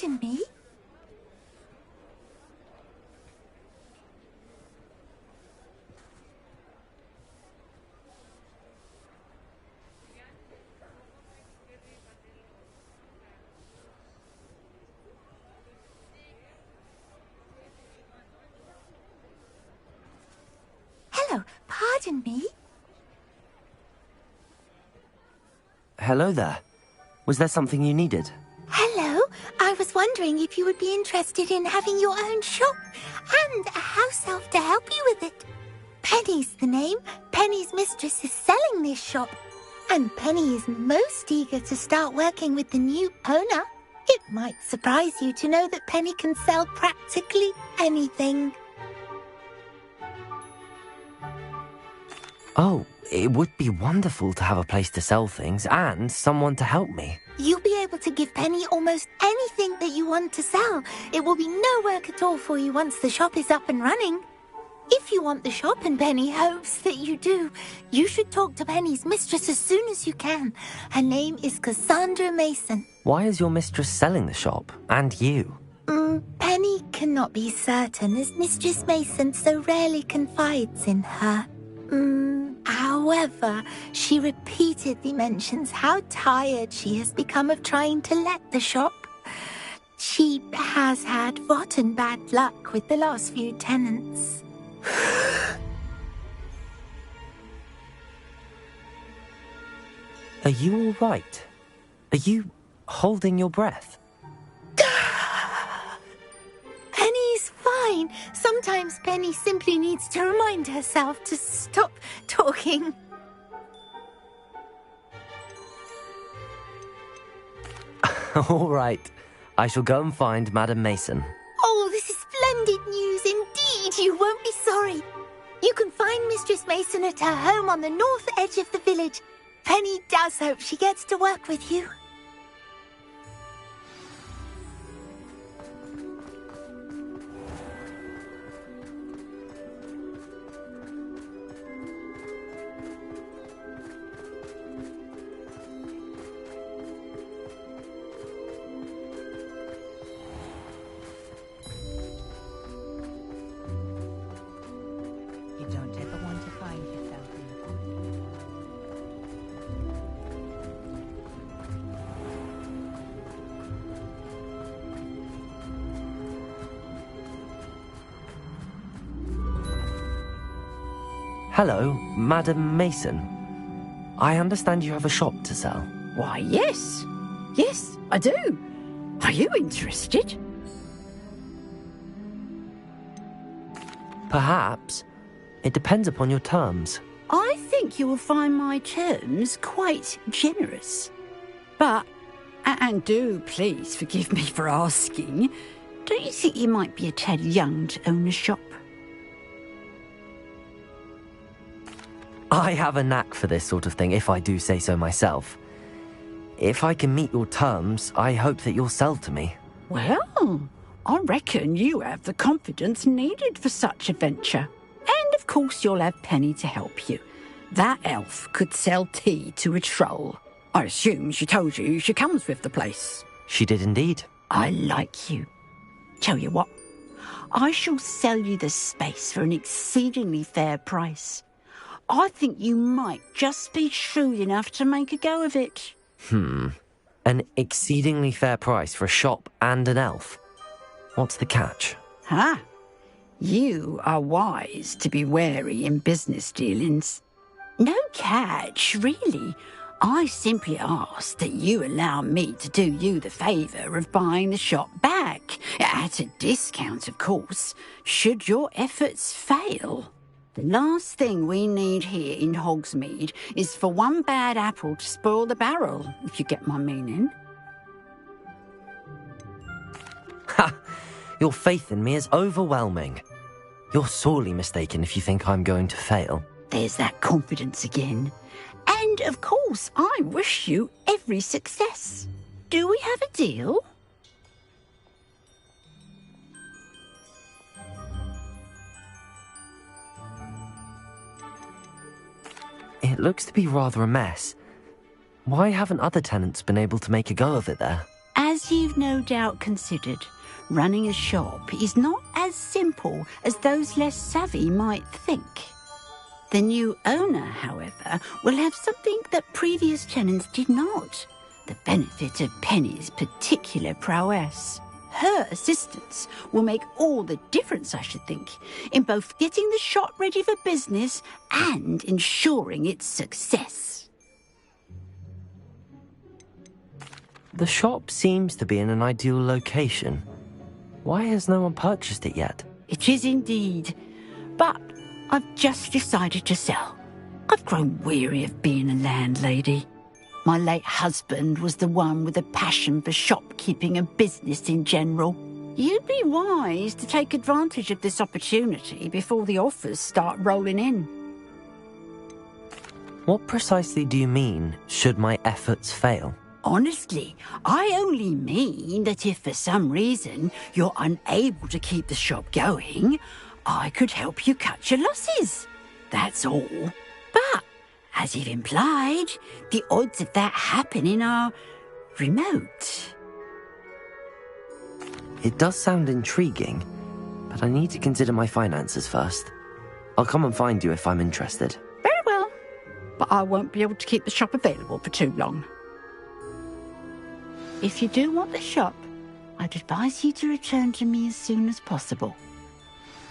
Pardon me? Hello, pardon me? Hello there. Was there something you needed? Hello, I was wondering if you would be interested in having your own shop and a house elf to help you with it. Penny's the name. Penny's mistress is selling this shop, and Penny is most eager to start working with the new owner. It might surprise you to know that Penny can sell practically anything. Oh, it would be wonderful to have a place to sell things and someone to help me. You'll be able to give Penny almost anything that you want to sell. It will be no work at all for you once the shop is up and running. If you want the shop and Penny hopes that you do, you should talk to Penny's mistress as soon as you can. Her name is Cassandra Mason. Why is your mistress selling the shop? And you? Penny cannot be certain, as Mistress Mason so rarely confides in her. However, she repeatedly mentions how tired she has become of trying to let the shop. She has had rotten bad luck with the last few tenants. Are you all right? Are you holding your breath? Penny's fine. Sometimes Penny simply needs to remind herself to stop talking. All right. I shall go and find Madam Mason. Oh, this is splendid news indeed. You won't be sorry. You can find Mistress Mason at her home on the north edge of the village. Penny does hope she gets to work with you. You don't ever want to find yourself in a bind. Hello, Madam Mason. I understand you have a shop to sell. Why, yes. Yes, I do. Are you interested? Perhaps. It depends upon your terms. I think you will find my terms quite generous. But, and do please forgive me for asking, don't you think you might be a tad young to own a shop? I have a knack for this sort of thing, if I do say so myself. If I can meet your terms, I hope that you'll sell to me. Well, I reckon you have the confidence needed for such a venture. And of course you'll have Penny to help you. That elf could sell tea to a troll. I assume she told you she comes with the place. She did indeed. I like you. Tell you what, I shall sell you the space for an exceedingly fair price. I think you might just be shrewd enough to make a go of it. An exceedingly fair price for a shop and an elf. What's the catch? Huh? You are wise to be wary in business dealings. No catch, really. I simply ask that you allow me to do you the favour of buying the shop back, at a discount, of course, should your efforts fail. The last thing we need here in Hogsmeade is for one bad apple to spoil the barrel, if you get my meaning. Ha! Your faith in me is overwhelming. You're sorely mistaken if you think I'm going to fail. There's that confidence again. And, of course, I wish you every success. Do we have a deal? It looks to be rather a mess. Why haven't other tenants been able to make a go of it there? As As you've no doubt considered, running a shop is not as simple as those less savvy might think. The new owner, however, will have something that previous tenants did not, the benefit of Penny's particular prowess. Her assistance will make all the difference, I should think, in both getting the shop ready for business and ensuring its success. The shop seems to be in an ideal location. Why has no one purchased it yet? It is indeed, but I've just decided to sell. I've grown weary of being a landlady. My late husband was the one with a passion for shopkeeping and business in general. You'd be wise to take advantage of this opportunity before the offers start rolling in. What precisely do you mean, should my efforts fail? Honestly, I only mean that if for some reason you're unable to keep the shop going, I could help you cut your losses. That's all. But, as you've implied, the odds of that happening are remote. It does sound intriguing, but I need to consider my finances first. I'll come and find you if I'm interested. Very well, but I won't be able to keep the shop available for too long. If you do want the shop, I'd advise you to return to me as soon as possible.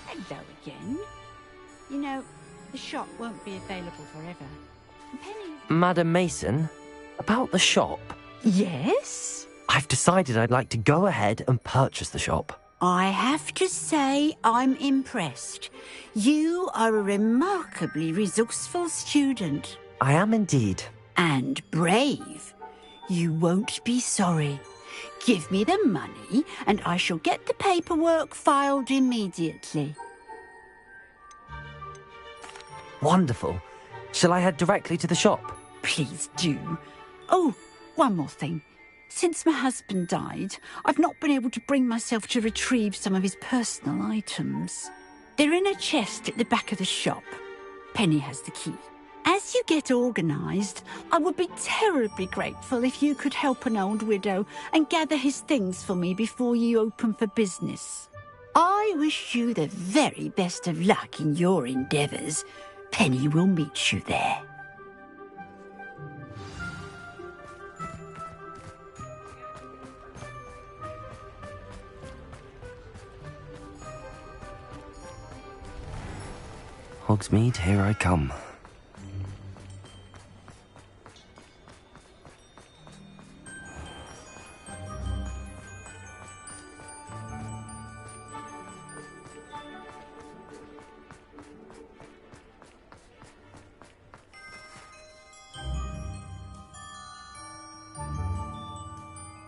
Hello again. You know, the shop won't be available forever. Penny... Madam Mason, about the shop. Yes? I've decided I'd like to go ahead and purchase the shop. I have to say I'm impressed. You are a remarkably resourceful student. I am indeed. And brave. You won't be sorry. Give me the money and I shall get the paperwork filed immediately. Wonderful. Shall I head directly to the shop? Please do. Oh, one more thing. Since my husband died, I've not been able to bring myself to retrieve some of his personal items. They're in a chest at the back of the shop. Penny has the key. As you get organised, I would be terribly grateful if you could help an old widow and gather his things for me before you open for business. I wish you the very best of luck in your endeavours. Penny will meet you there. Hogsmeade, here I come.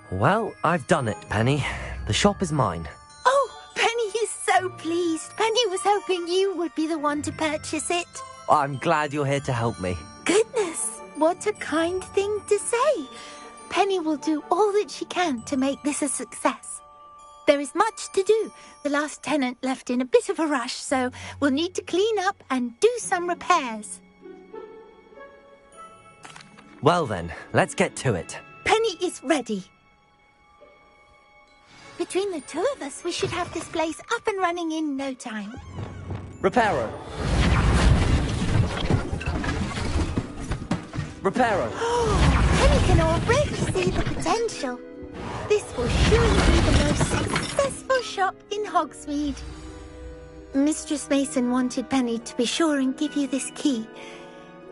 Well, I've done it, Penny. The shop is mine. Oh, Penny is so pleased. Penny was hoping you would be the one to purchase it. I'm glad you're here to help me. Goodness, what a kind thing to say. Penny will do all that she can to make this a success. There is much to do. The last tenant left in a bit of a rush, so we'll need to clean up and do some repairs. Well then, let's get to it. Penny is ready. Between the two of us, we should have this place up and running in no time. Reparo. Reparo. Penny can already see the potential. This will surely be the most successful shop in Hogsmeade. Mistress Mason wanted Penny to be sure and give you this key.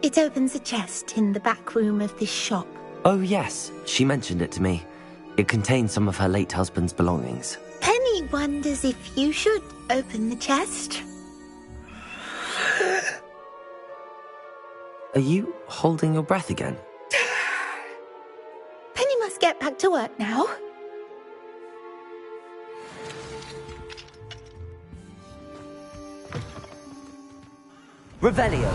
It opens a chest in the back room of this shop. Oh yes, she mentioned it to me. It contains some of her late husband's belongings. Penny wonders if you should open the chest. Are you holding your breath again? Penny must get back to work now. Revelio.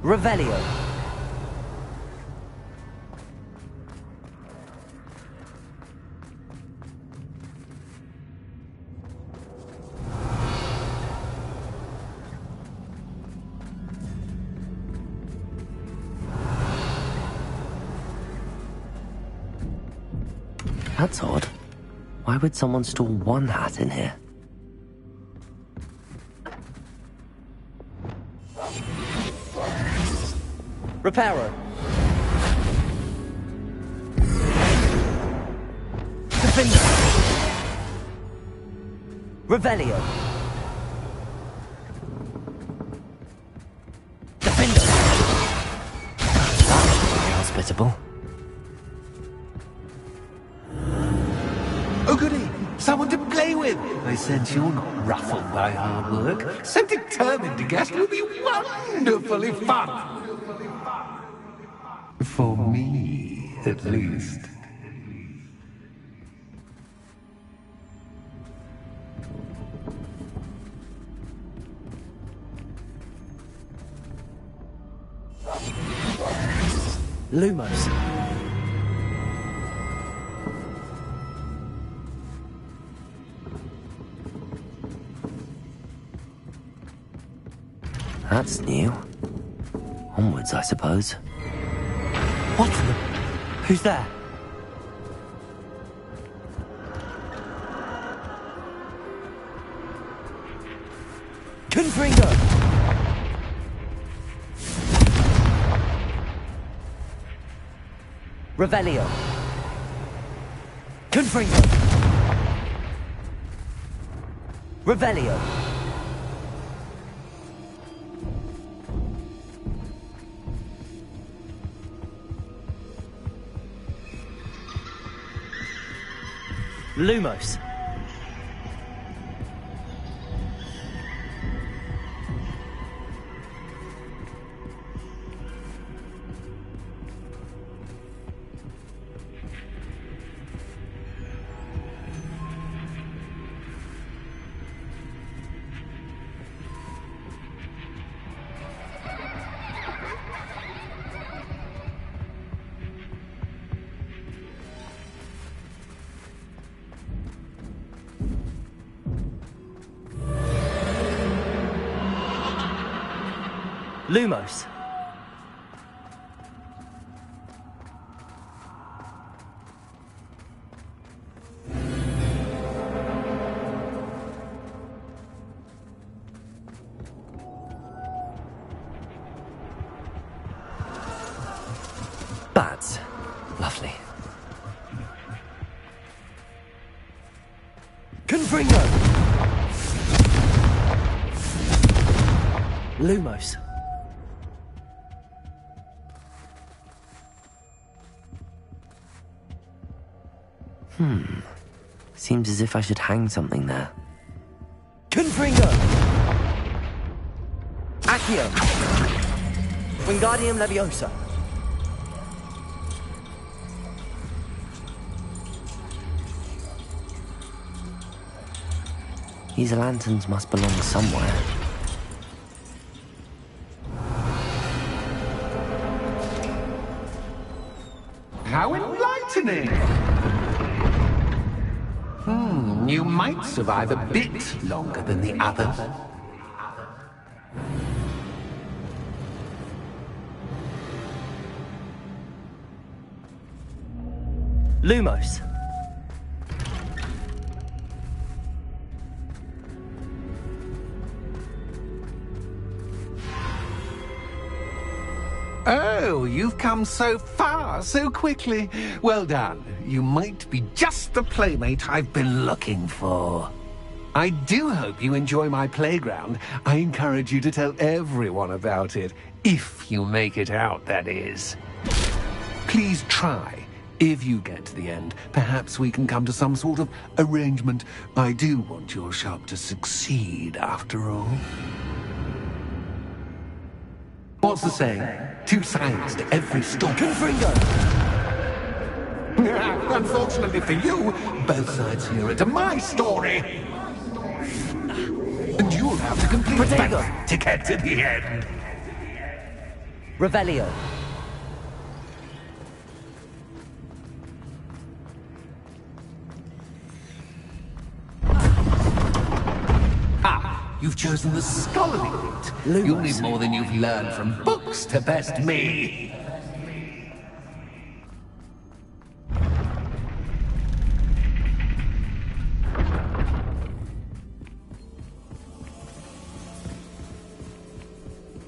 Revelio. That's odd. Why would someone store one hat in here? Reparo. Defender. Revelio. Defender. That's hospitable. Oh, goody! Someone to play with! I sense you're not ruffled by hard work. So determined to guess will be wonderfully fun! For me, at least. Lumos. That's new. Onwards, I suppose. What the... Who's there? Confringo! Revelio. Confringo. Revelio. Lumos. Lumos. Bats. Lovely. Confringo. Lumos. Seems as if I should hang something there. Confringo! Accio! Wingardium Leviosa! These lanterns must belong somewhere. How enlightening! You might survive a bit longer than the others. Lumos. Oh, you've come so far, so quickly. Well done. You might be just the playmate I've been looking for. I do hope you enjoy my playground. I encourage you to tell everyone about it. If you make it out, that is. Please try. If you get to the end, perhaps we can come to some sort of arrangement. I do want your shop to succeed, after all. What's the saying? Two sides to every story. Confringo! Unfortunately for you, both sides hear it to my story. And you'll have to complete Protego. both to get to the end. Revelio. You've chosen the scholarly route. Lumos. You'll need more than you've learned from books to best me.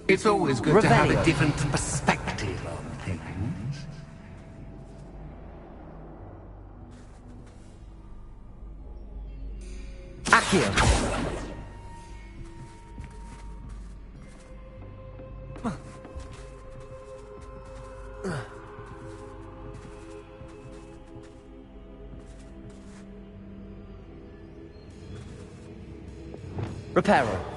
It's always good to have a Revelio. different perspective on things. Accio. Reparo.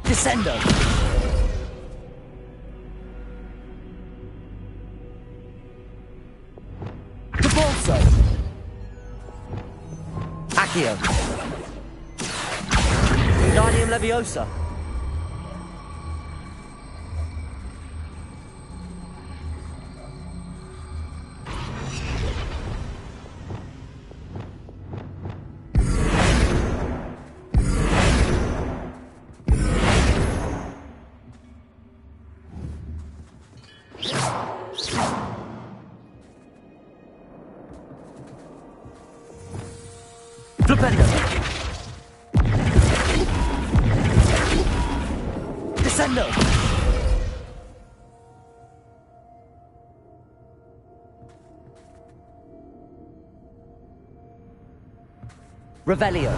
Descendo. Debolso. Accio. Wingardium Leviosa. Flipendo. Descendo. Revelio.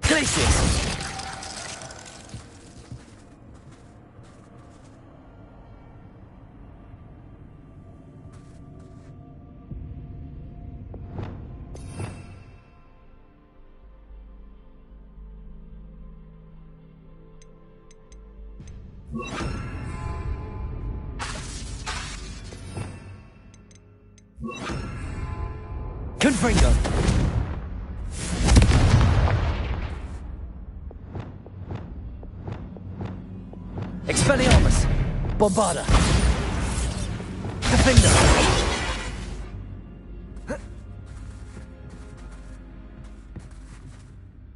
Glacius. Confringo. Expelliarmus. Bombarda. Defender.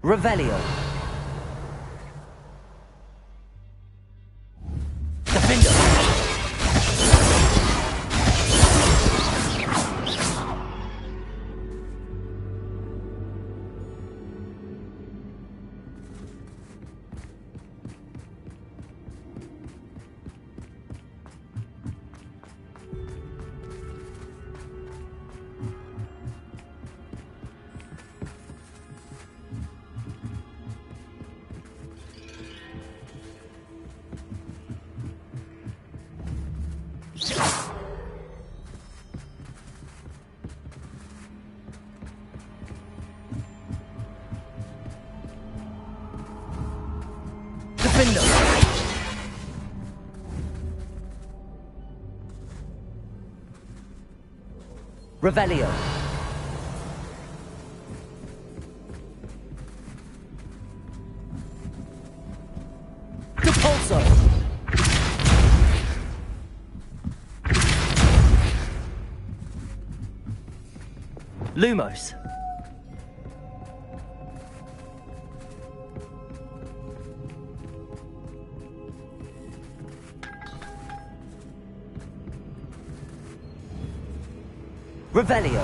Revelio. Defender. Defender. Revelio. Depulso. Lumos. Revelio.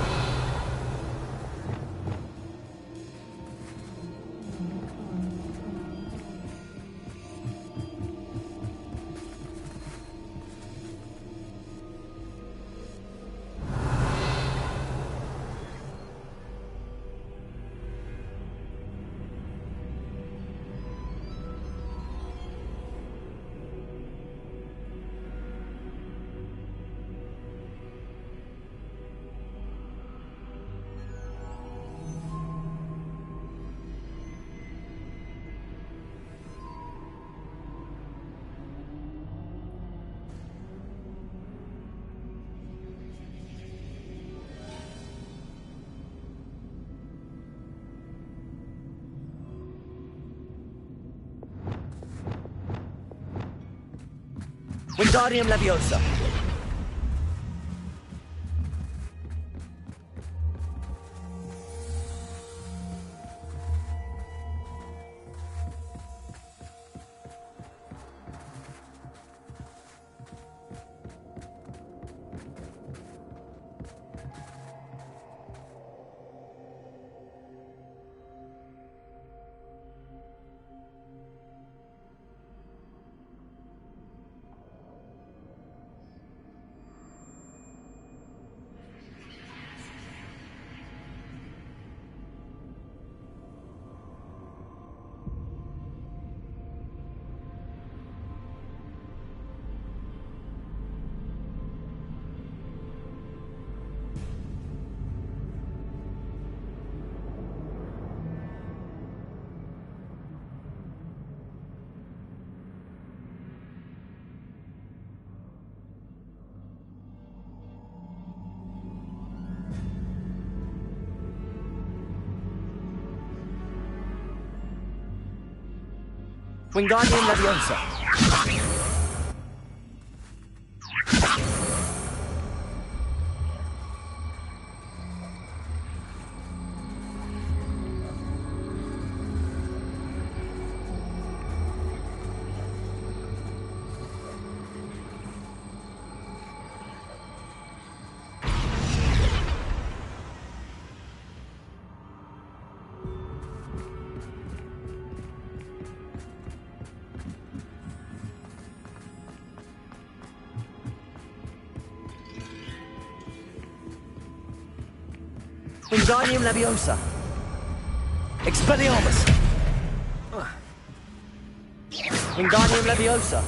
Wingardium Leviosa. Wingardium Leviosa. Wingardium Leviosa. Expelliarmus. Wingardium Leviosa.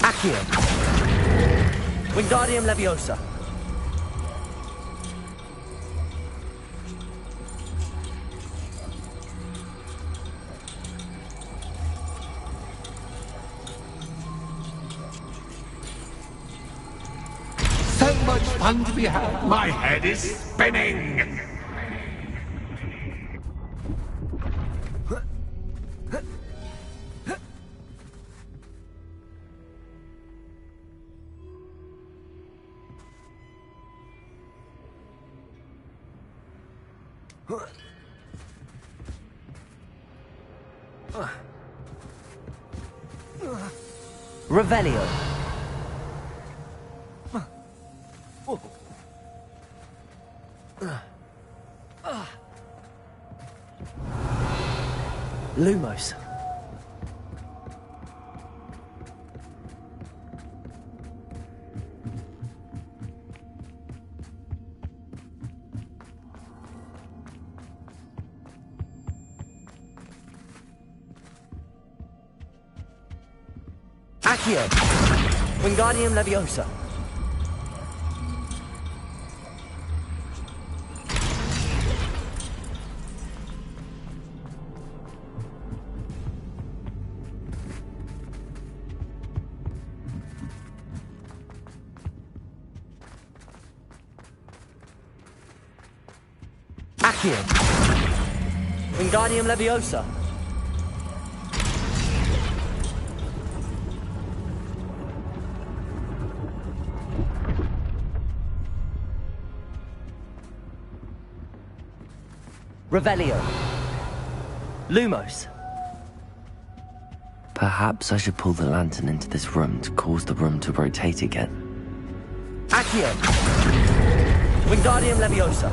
Accio. Wingardium Leviosa. So much fun to be had. My head is spinning. Revelio. Lumos. Accio. Wingardium Leviosa. Accio. Wingardium Leviosa. Revelio. Lumos. Perhaps I should pull the lantern into this room to cause the room to rotate again. Accio! Wingardium Leviosa!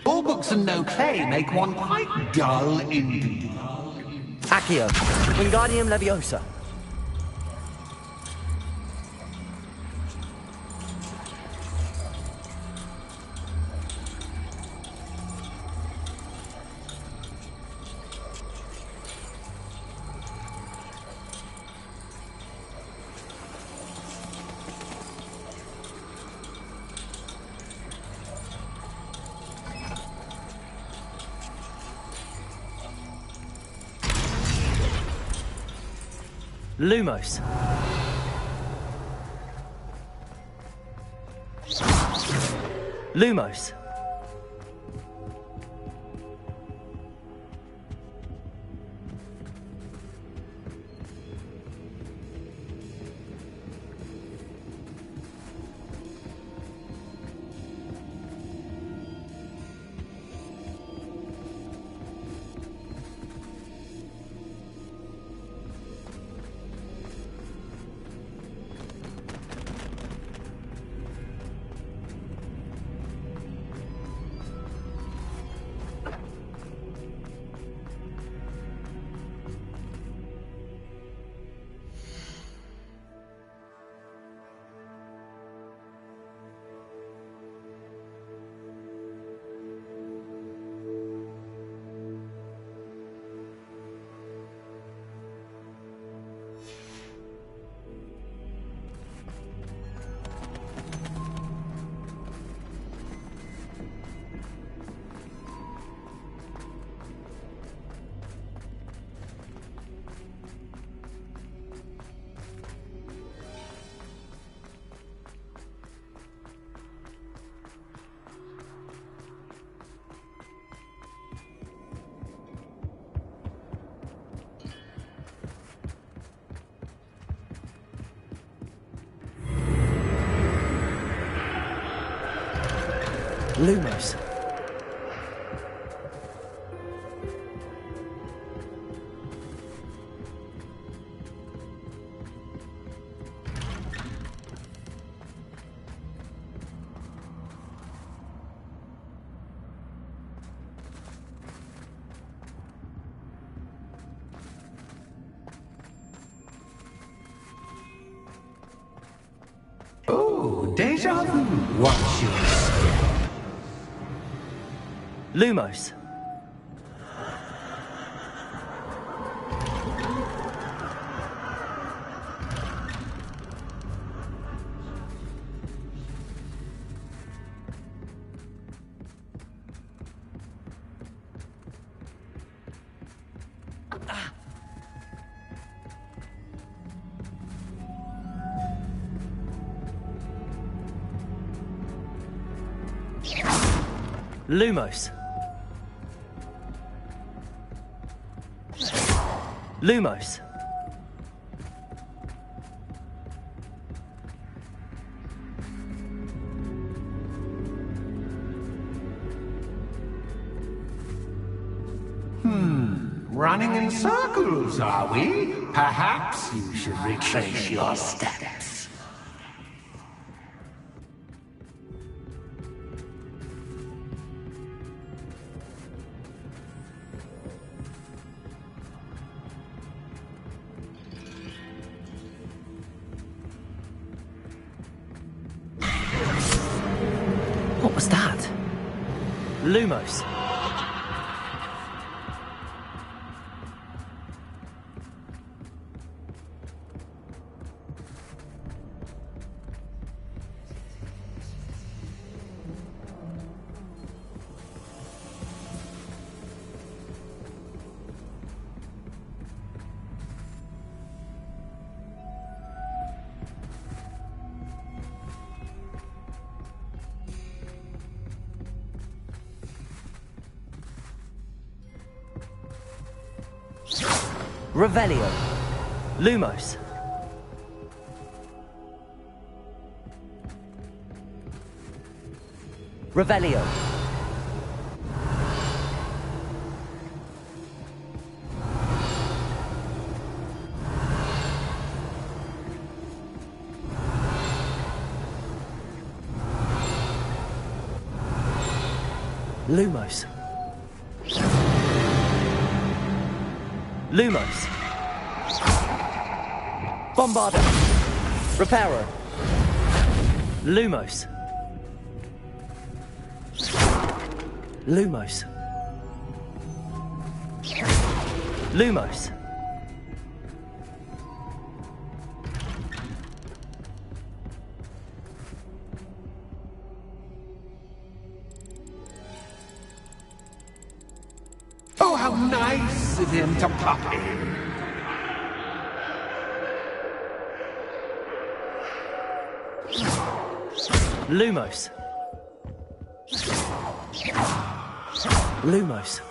All books and no play make one quite dull indeed. Accio! Wingardium Leviosa! Lumos. Lumos. Lumos. Oh, deja vu. Watch your step. Lumos. Lumos. Lumos. Running in circles, are we? Perhaps you should retrace your steps. What was that? Lumos. Revelio. Lumos. Revelio. Lumos. Lumos. Bombarder. Reparo. Lumos. Lumos. Lumos. Oh, how nice of him to pop in. Lumos. Lumos.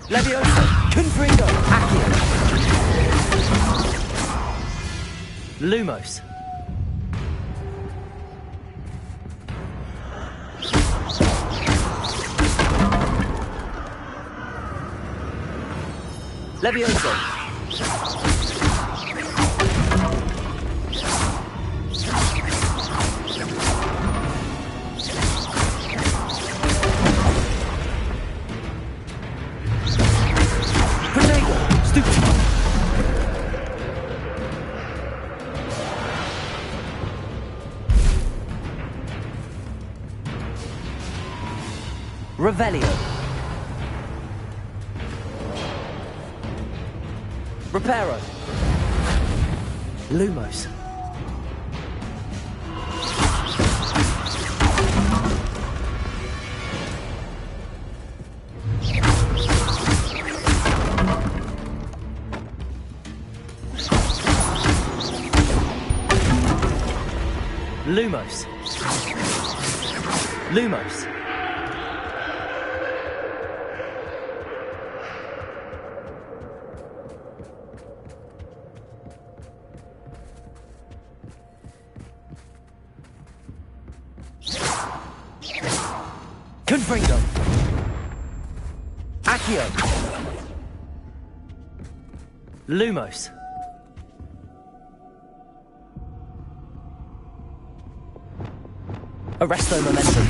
Leviosa. Confringo. Accio. Lumos. Levioso. Grenado. Stupid. Revelio. Reparo. Lumos. Lumos. Lumos. Confringo. Accio. Lumos. Arresto momentum.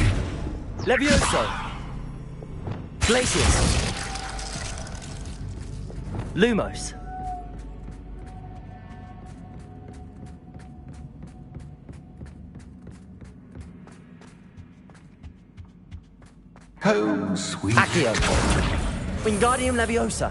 Levioso. Glacius. Lumos. Home, sweet. Accio. Wingardium Leviosa.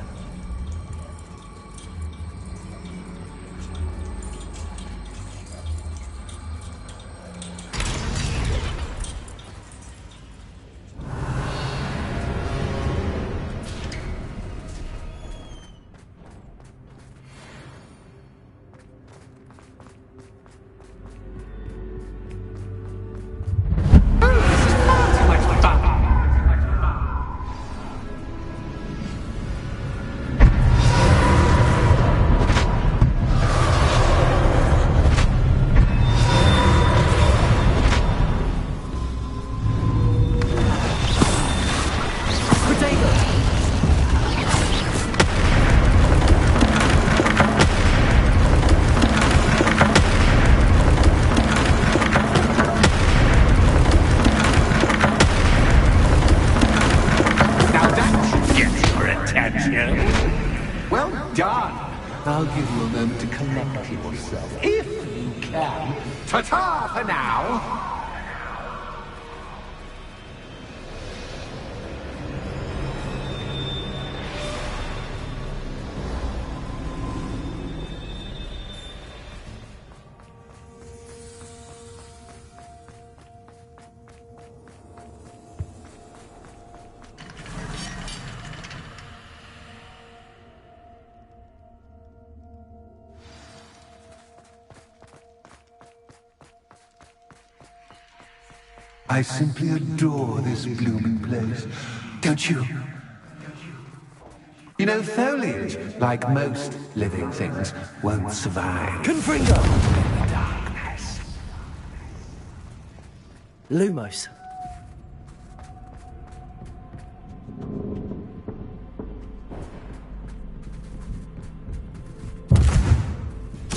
Well done. I'll give you a moment to collect yourself, if you can. Ta-ta for now. I simply adore this blooming place. Don't you? You know, foliage, like most living things, won't survive. Confringo! In the darkness. Lumos.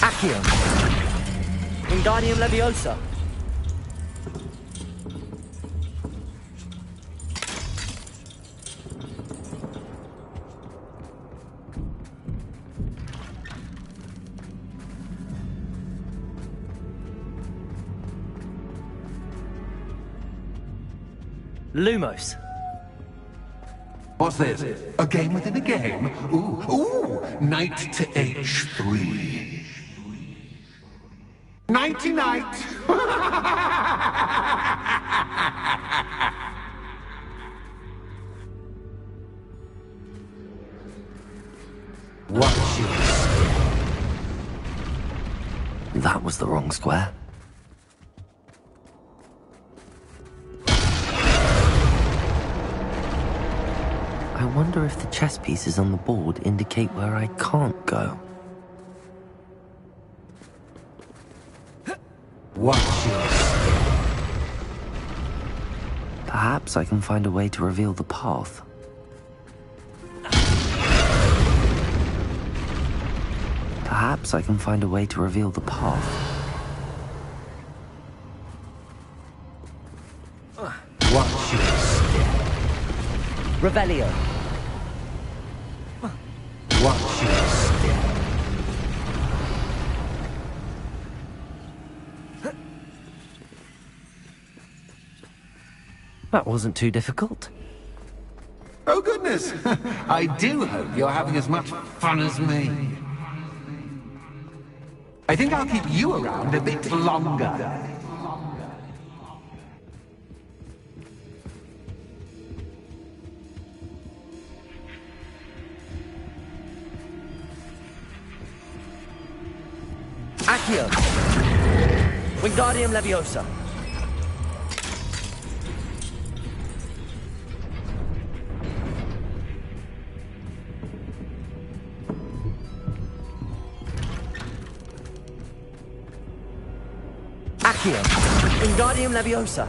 Accio. Wingardium Leviosa. Lumos. What's this? A game within a game? Ooh, knight to h3. Nighty-night! Watch your That was the wrong square. I wonder if the chess pieces on the board indicate where I can't go. Watch your Perhaps I can find a way to reveal the path. Perhaps I can find a way to reveal the path. Watch your step. Revelio. Watch your step. That wasn't too difficult. Oh, goodness! I do hope you're having as much fun as me. I think I'll keep you around a bit longer. Accio. Wingardium Leviosa. Accio. Wingardium Leviosa.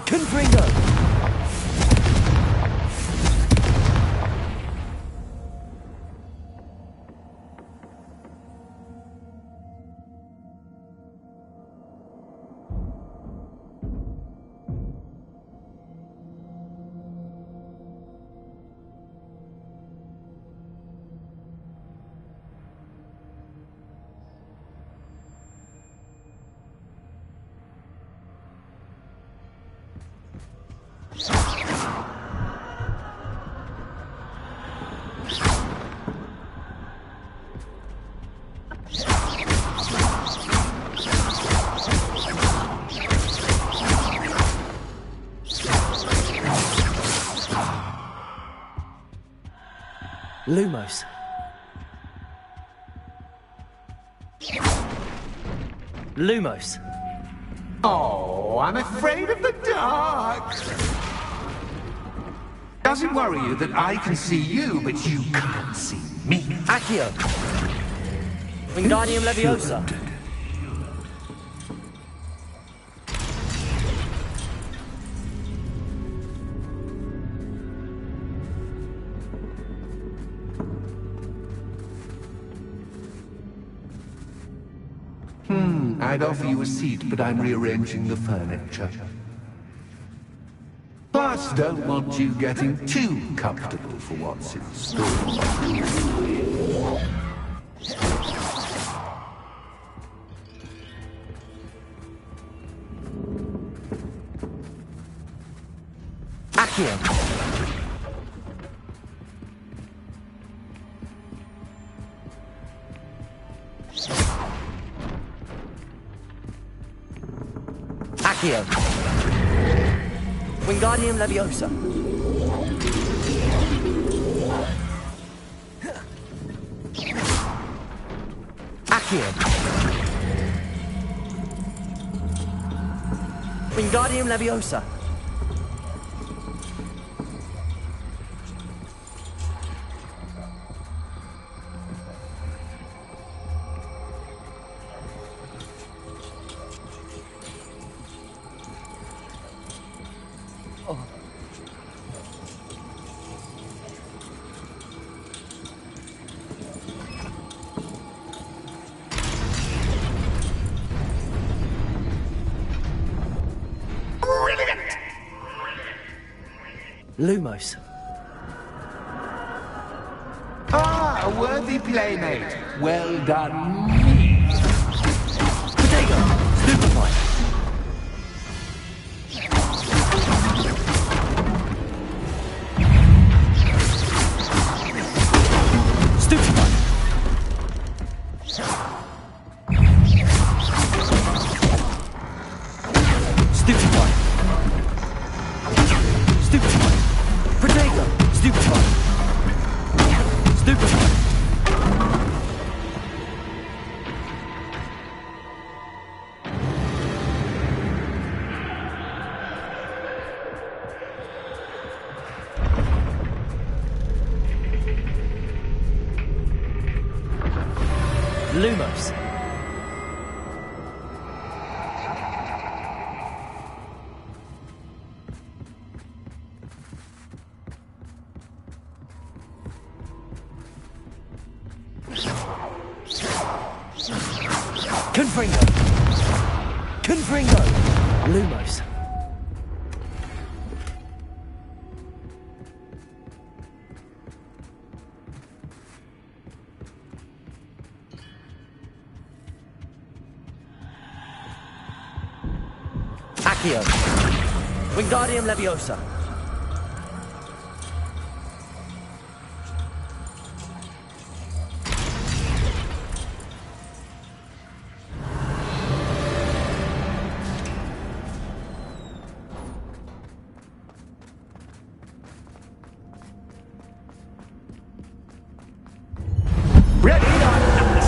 Confringo! Lumos. Lumos. Oh, I'm afraid of the dark. Does it worry you that I can see you, but you can't see me? Accio. Wingardium Leviosa. I'd offer you a seat, but I'm rearranging the furniture. Plus, don't want you getting too comfortable for what's in store. Accio. Accio. Wingardium Leviosa. Accio. Wingardium Leviosa. Lumos. Ah, a worthy playmate. Well done. Potato. Stupefy. Stupefy. Stupefy. Stupefy. Potato. Stupefy. Stupefy. Lumos. Confringo. Confringo. Lumos. Accio. Wingardium Leviosa. Ready or not.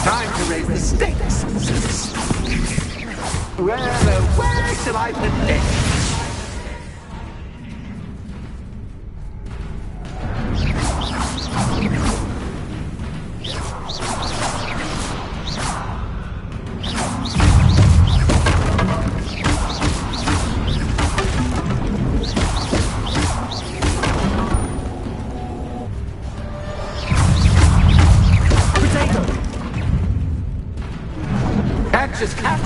Time to raise the stakes. Where shall I put this? Potato. Catch is cat,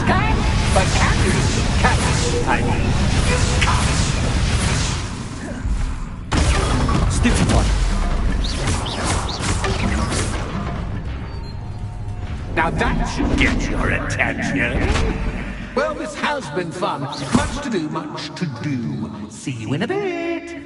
but cat is cat. I mean, Stupefy. now that should get your attention. Well, this has been fun. Much to do, much to do. See you in a bit.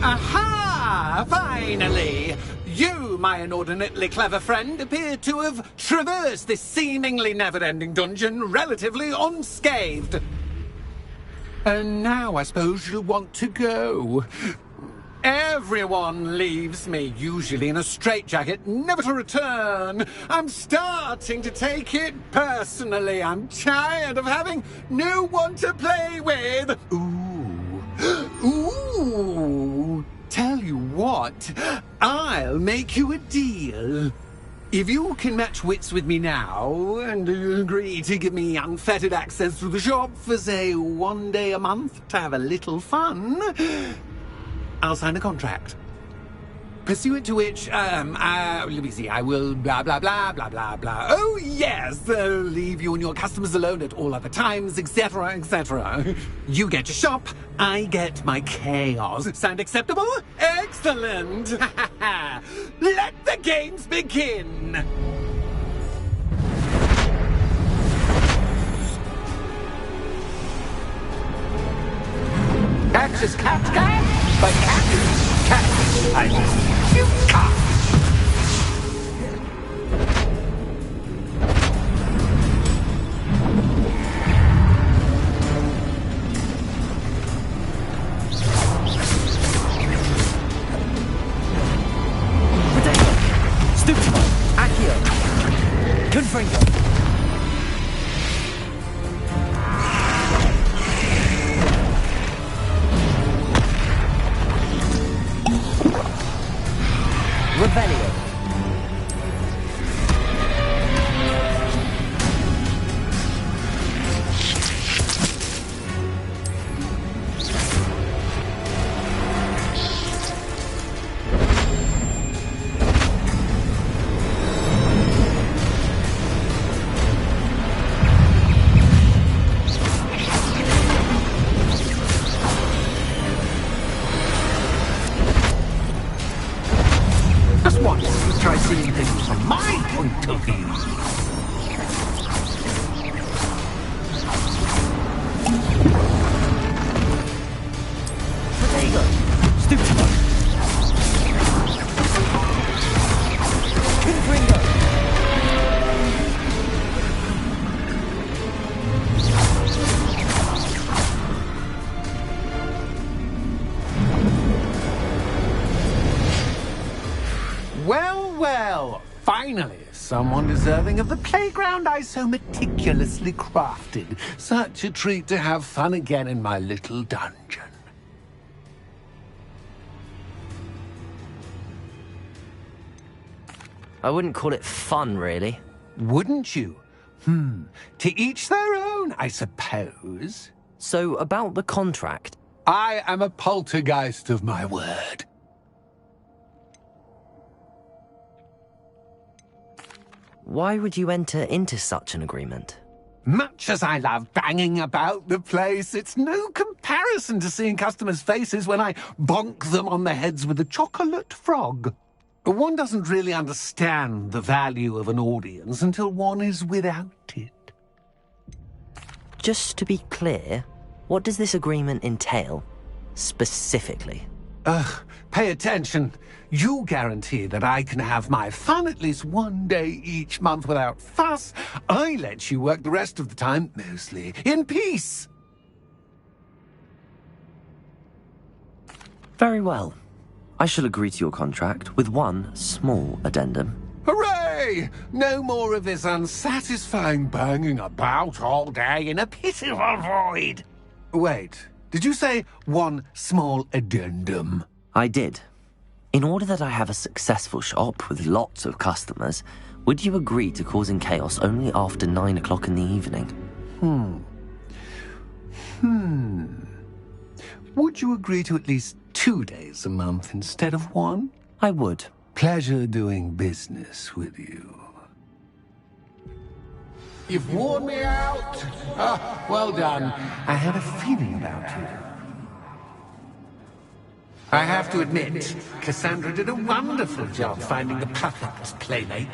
Aha! Finally! You, my inordinately clever friend, appear to have traversed this seemingly never-ending dungeon relatively unscathed. And now I suppose you'll want to go. Everyone leaves me, usually in a straitjacket, never to return. I'm starting to take it personally. I'm tired of having no one to play with. Ooh. Tell you what, I'll make you a deal. If you can match wits with me now and agree to give me unfettered access to the shop for, say, 1 day a month to have a little fun, I'll sign a contract. Pursuant to which, let me see, I will blah, blah, blah, blah, blah, blah. Oh, yes, leave you and your customers alone at all other times, etc., etc. You get your shop, I get my chaos. Sound acceptable? Excellent! Let the games begin! Catch is catch, but catch is catch. I mean, you catch. Stupefy! Accio! Confringo! Revelio. Just once, try seeing things from my point of view. Protego! Stupefy! Confringo! Well, finally, someone deserving of the playground I so meticulously crafted. Such a treat to have fun again in my little dungeon. I wouldn't call it fun, really. Wouldn't you? To each their own, I suppose. So, about the contract. I am a poltergeist of my word. Why would you enter into such an agreement? Much as I love banging about the place, it's no comparison to seeing customers' faces when I bonk them on the heads with a chocolate frog. One doesn't really understand the value of an audience until one is without it. Just to be clear, what does this agreement entail, specifically? Pay attention. You guarantee that I can have my fun at least 1 day each month without fuss. I let you work the rest of the time, mostly in peace. Very well. I shall agree to your contract with one small addendum. Hooray! No more of this unsatisfying banging about all day in a pitiful void. Wait, did you say one small addendum? I did. In order that I have a successful shop with lots of customers, would you agree to causing chaos only after 9 o'clock in the evening? Would you agree to at least 2 days a month instead of 1? I would. Pleasure doing business with you. You've worn me out. Well done. I had a feeling about you. I have to admit, Cassandra did a wonderful job finding the perfect playmate.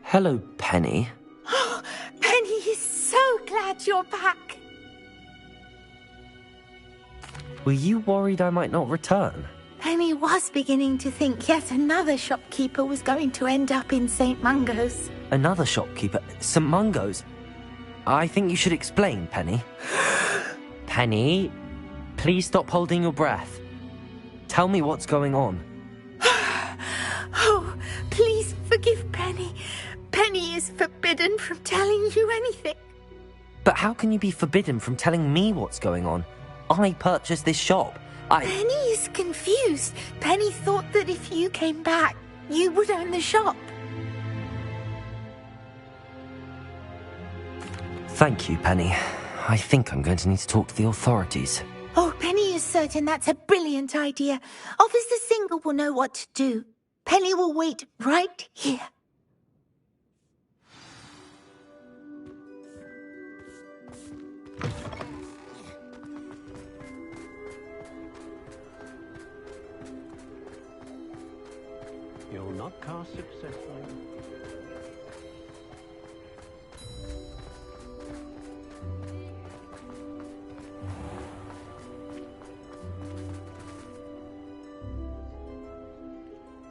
Hello, Penny. Penny is so glad you're back. Were you worried I might not return? Penny was beginning to think yet another shopkeeper was going to end up in St. Mungo's. Another shopkeeper? St. Mungo's? I think you should explain, Penny. Penny, please stop holding your breath. Tell me what's going on. Oh, please forgive Penny. Penny is forbidden from telling you anything. But how can you be forbidden from telling me what's going on? I purchased this shop. Penny is confused. Penny thought that if you came back, you would own the shop. Thank you, Penny. I think I'm going to need to talk to the authorities. Oh, Penny is certain that's a brilliant idea. Officer Singer will know what to do. Penny will wait right here. You're not cast successfully.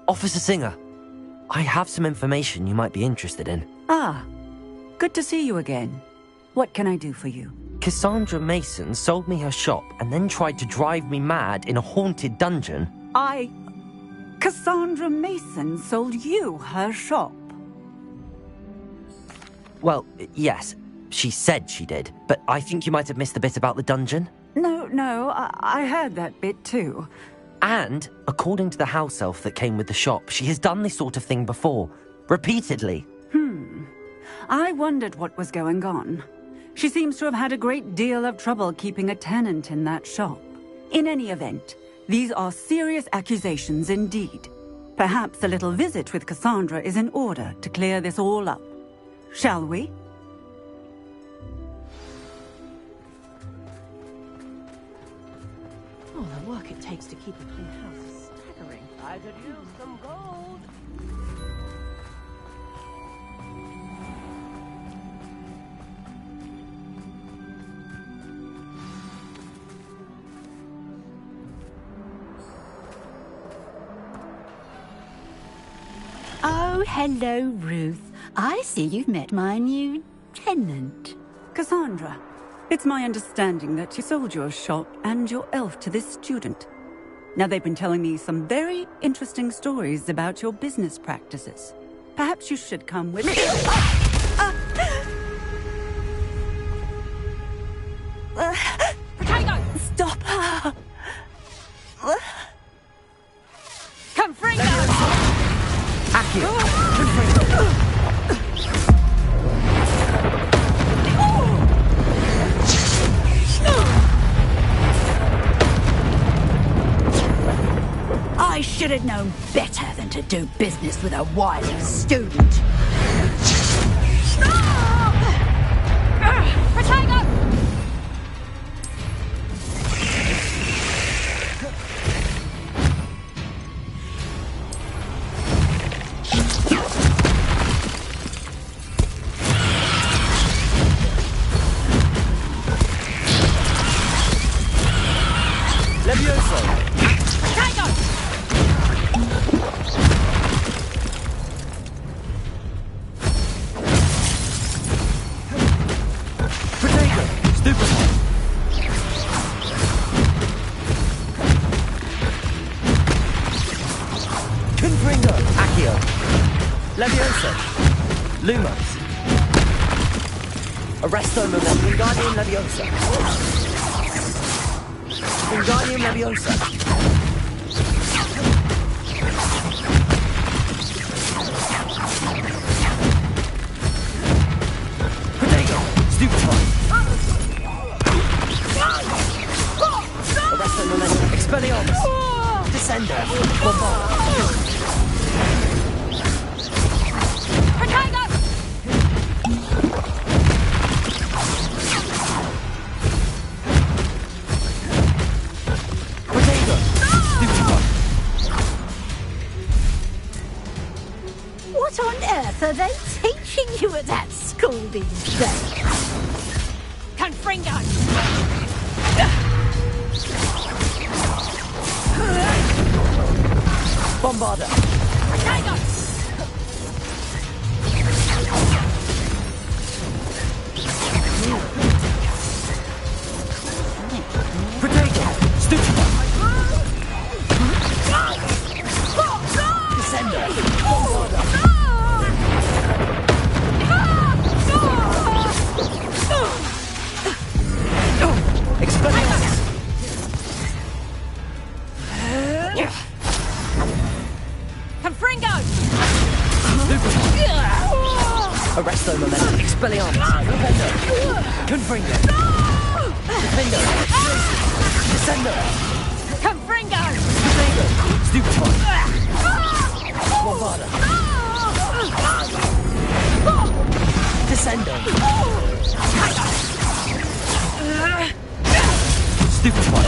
Officer Singer, I have some information you might be interested in. Ah, good to see you again. What can I do for you? Cassandra Mason sold me her shop and then tried to drive me mad in a haunted dungeon. Cassandra Mason sold you her shop? Well, yes, she said she did, but I think you might have missed the bit about the dungeon. No, I heard that bit too. And, according to the house elf that came with the shop, she has done this sort of thing before. Repeatedly. I wondered what was going on. She seems to have had a great deal of trouble keeping a tenant in that shop. In any event, these are serious accusations indeed. Perhaps a little visit with Cassandra is in order to clear this all up. Shall we? Oh, the work it takes to keep a clean house is staggering. I could use some gold. Oh, hello, Ruth. I see you've met my new tenant. Cassandra, it's my understanding that you sold your shop and your elf to this student. Now, they've been telling me some very interesting stories about your business practices. Perhaps you should come with me. Potato! Stop her! Confringo! I should have known better than to do business with a wily student. Potato! Levioso! Potato! Potato! Stupefy! Confringo! Accio! Levioso! Lumos! Arresto Momentum Wingardium Leviosa! Wingardium Leviosa! Potato! Stupefy! Arresto Momentum Expelliarmus! Descender! Bombard! Potato! Potato! Stupefy! What on earth are they holding there. Confringo! Bombarda! Potato! Potato! Stupefy! Descender! Bombarda! Expelliarmus! Confringo! Arresto momentum! Expelliarmus! Defendo! Confringo! Defendo! Descendo! Confringo! Potato! Stupefy! Bombarda! Descendo! Stupefy!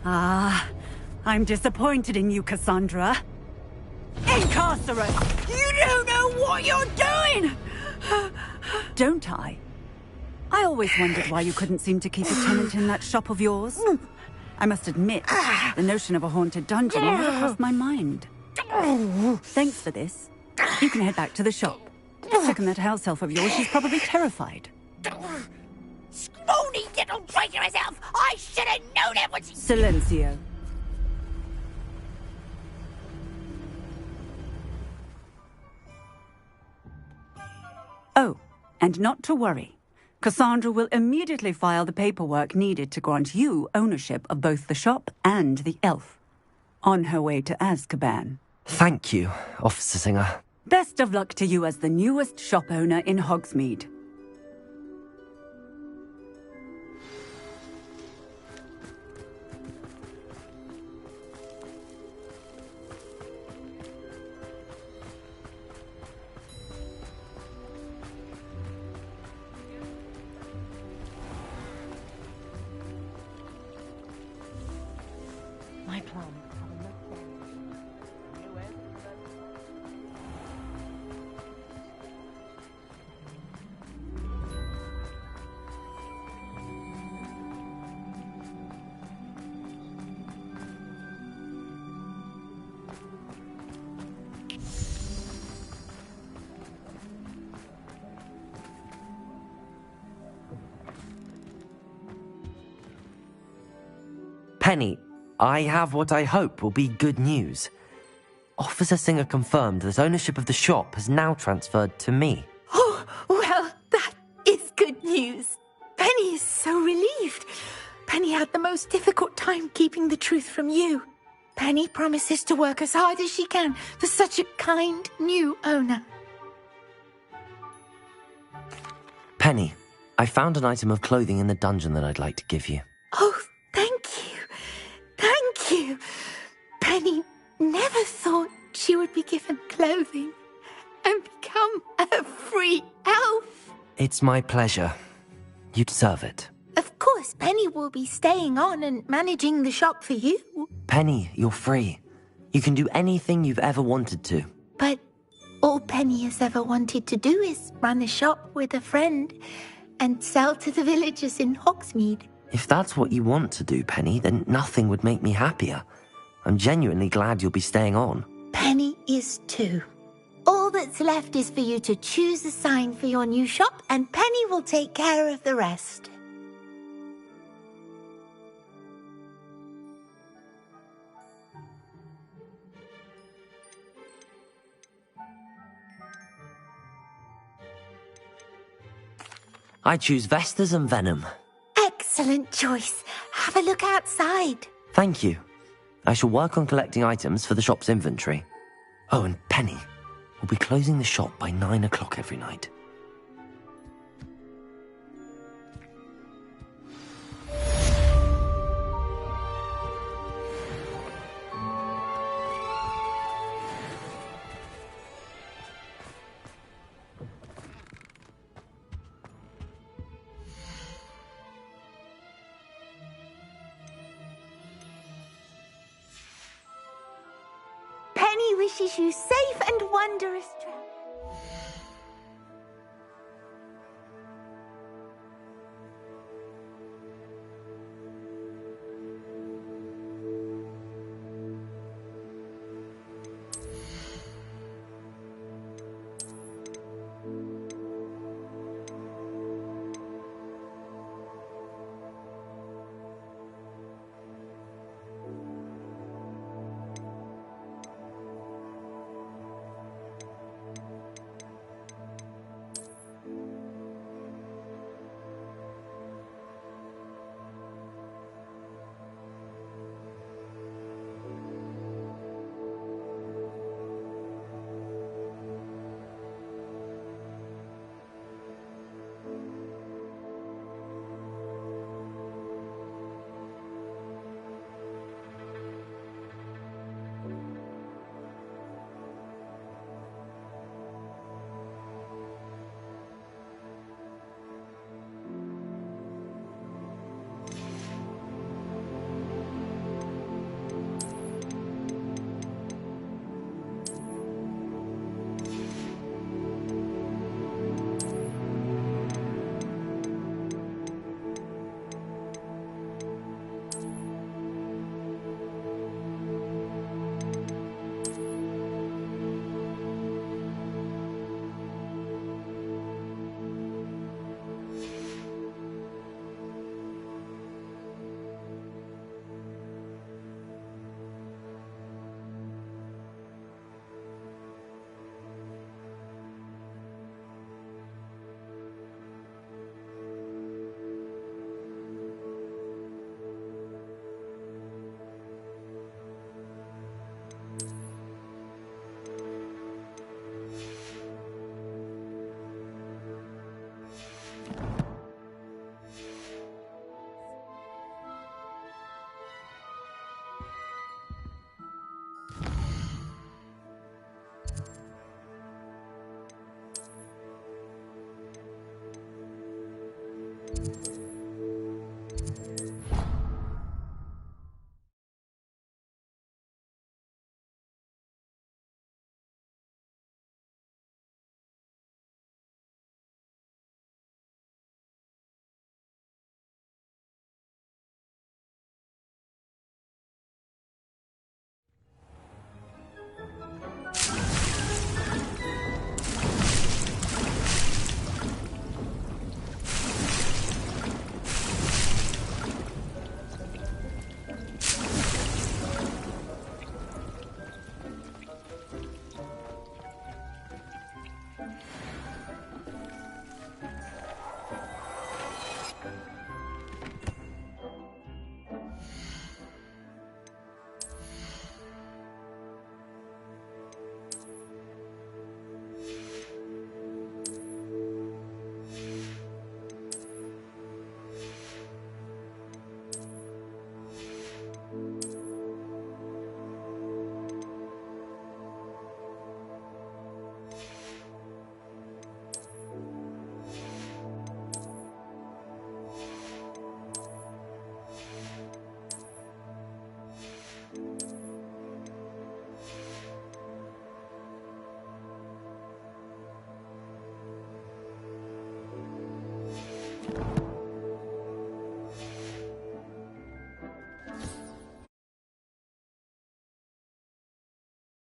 Ah, I'm disappointed in you, Cassandra. Incarcerate! You don't know what you're doing! Don't I? I always wondered why you couldn't seem to keep a tenant in that shop of yours. I must admit, the notion of a haunted dungeon never crossed my mind. Thanks for this. You can head back to the shop. Look at that house elf of yours, she's probably terrified. Scrawny little traitor herself! I should have known it was... Silencio. Oh, and not to worry. Cassandra will immediately file the paperwork needed to grant you ownership of both the shop and the elf. On her way to Azkaban. Thank you, Officer Singer. Best of luck to you as the newest shop owner in Hogsmeade. My plan. Penny, I have what I hope will be good news. Officer Singer confirmed that ownership of the shop has now transferred to me. Oh, well, that is good news. Penny is so relieved. Penny had the most difficult time keeping the truth from you. Penny promises to work as hard as she can for such a kind new owner. Penny, I found an item of clothing in the dungeon that I'd like to give you. Oh, thank you. Thank you. Penny never thought she would be given clothing and become a free elf. It's my pleasure. You deserve it. Of course, Penny will be staying on and managing the shop for you. Penny, you're free. You can do anything you've ever wanted to. But all Penny has ever wanted to do is run a shop with a friend and sell to the villagers in Hogsmeade. If that's what you want to do, Penny, then nothing would make me happier. I'm genuinely glad you'll be staying on. Penny is too. All that's left is for you to choose a sign for your new shop, and Penny will take care of the rest. I choose Vestas and Venom. Excellent choice. Have a look outside. Thank you. I shall work on collecting items for the shop's inventory. Oh, and Penny, we'll be closing the shop by 9 o'clock every night. Penny wishes you safe and wondrous travel.